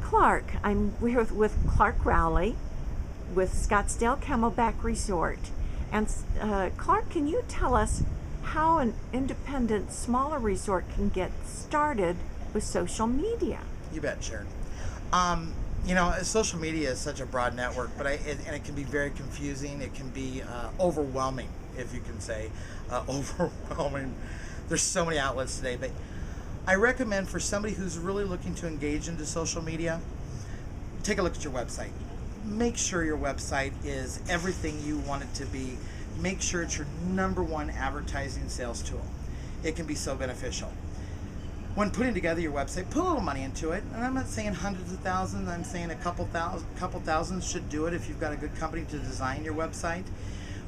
Clark. I'm here with Clark Rowley with Scottsdale Camelback Resort. And Clark, can you tell us how an independent, smaller resort can get started with social media? You bet, Sharon. Social media is such a broad network, but it can be very confusing. It can be overwhelming, if you can say, overwhelming. There's so many outlets today, but I recommend for somebody who's really looking to engage into social media, take a look at your website. Make sure your website is everything you want it to be. Make sure it's your number one advertising sales tool. It can be so beneficial. When putting together your website, put a little money into it. And I'm not saying hundreds of thousands. I'm saying a couple thousand should do it if you've got a good company to design your website.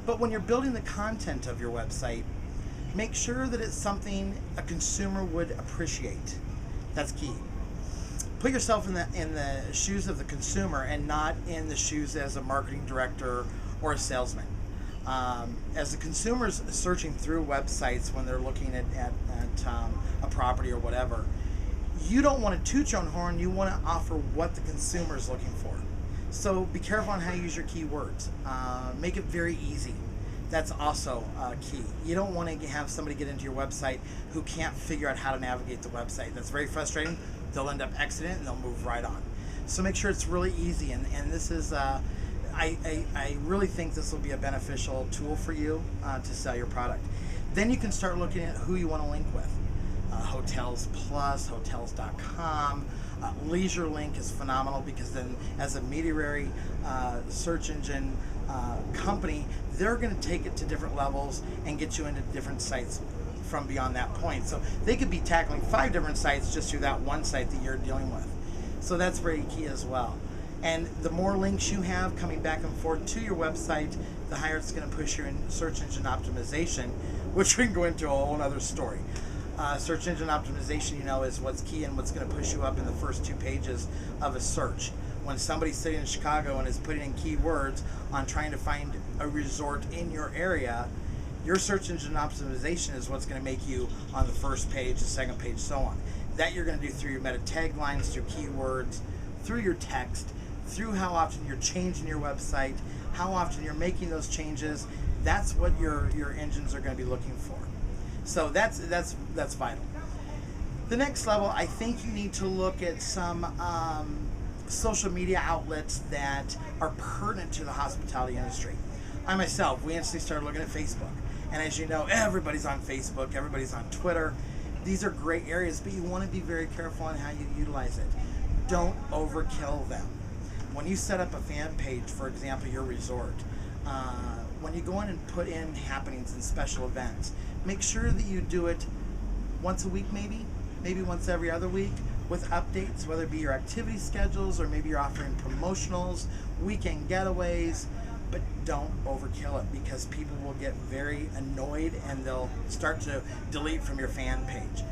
But when you're building the content of your website, make sure that it's something a consumer would appreciate. That's key. Put yourself in the shoes of the consumer and not in the shoes as a marketing director or a salesman. As the consumer's searching through websites when they're looking at a property or whatever, you don't want to toot your own horn. You want to offer what the consumer is looking for. So be careful on how you use your keywords. Make it very easy. That's also key. You don't want to have somebody get into your website who can't figure out how to navigate the website. That's very frustrating. They'll end up exiting and they'll move right on. So make sure it's really easy. And this is, I really think this will be a beneficial tool for you to sell your product. Then you can start looking at who you want to link with. Hotels Plus, Hotels.com. Leisure Link is phenomenal because then as a mediary search engine company, they're going to take it to different levels and get you into different sites from beyond that point. So they could be tackling 5 different sites just through that one site that you're dealing with. So that's very key as well. And the more links you have coming back and forth to your website, the higher it's going to push you in search engine optimization, which we can go into a whole other story. Search engine optimization, is what's key and what's going to push you up in the first 2 pages of a search. When somebody's sitting in Chicago and is putting in keywords on trying to find a resort in your area, your search engine optimization is what's going to make you on the first page, the second page, so on. That you're going to do through your meta taglines, through keywords, through your text, through how often you're changing your website, how often you're making those changes. That's what your engines are going to be looking for. So that's vital. The next level, I think you need to look at some social media outlets that are pertinent to the hospitality industry. I myself, we instantly started looking at Facebook. And as you know, everybody's on Facebook, everybody's on Twitter. These are great areas, but you want to be very careful on how you utilize it. Don't overkill them. When you set up a fan page, for example, your resort, when you go in and put in happenings and special events, make sure that you do it once a week maybe once every other week, with updates, whether it be your activity schedules or maybe you're offering promotionals, weekend getaways, but don't overkill it because people will get very annoyed and they'll start to delete from your fan page.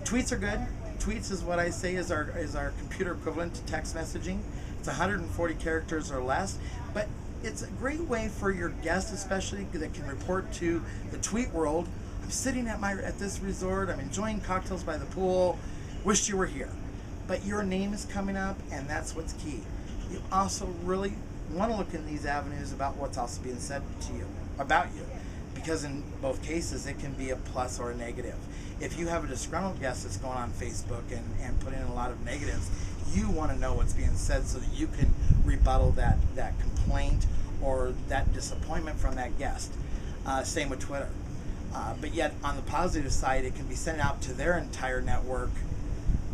Tweets are good. Tweets is what I say is our computer equivalent to text messaging. It's 140 characters or less, but it's a great way for your guests, especially that can report to the tweet world. I'm sitting at this resort. I'm enjoying cocktails by the pool. Wished you were here. But your name is coming up, and that's what's key. You also really want to look in these avenues about what's also being said to you, about you, because in both cases it can be a plus or a negative. If you have a disgruntled guest that's going on Facebook and putting in a lot of negatives, you want to know what's being said so that you can rebuttal that complaint or that disappointment from that guest. Same with Twitter. But yet on the positive side, it can be sent out to their entire network,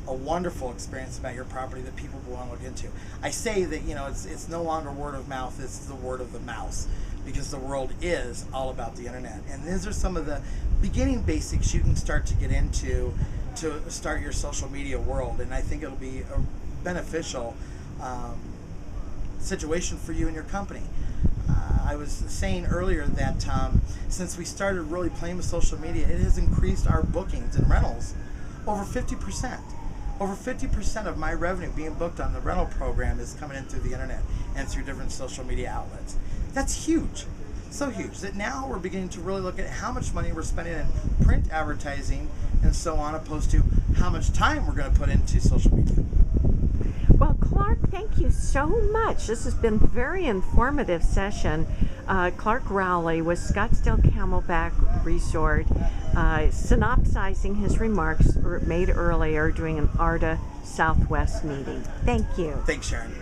a wonderful experience about your property that people will want to look into. I say that it's no longer word of mouth, it's the word of the mouse, because the world is all about the internet. And these are some of the beginning basics you can start to get into to start your social media world, and I think it'll be a beneficial situation for you and your company. I was saying earlier that since we started really playing with social media, it has increased our bookings and rentals over 50%. Over 50% of my revenue being booked on the rental program is coming in through the internet and through different social media outlets. That's huge. So huge that now we're beginning to really look at how much money we're spending in print advertising and so on, opposed to how much time we're going to put into social media. Well, so much. This has been a very informative session. Clark Rowley with Scottsdale Camelback Resort, synopsizing his remarks made earlier during an ARDA Southwest meeting. Thank you. Thanks, Sharon.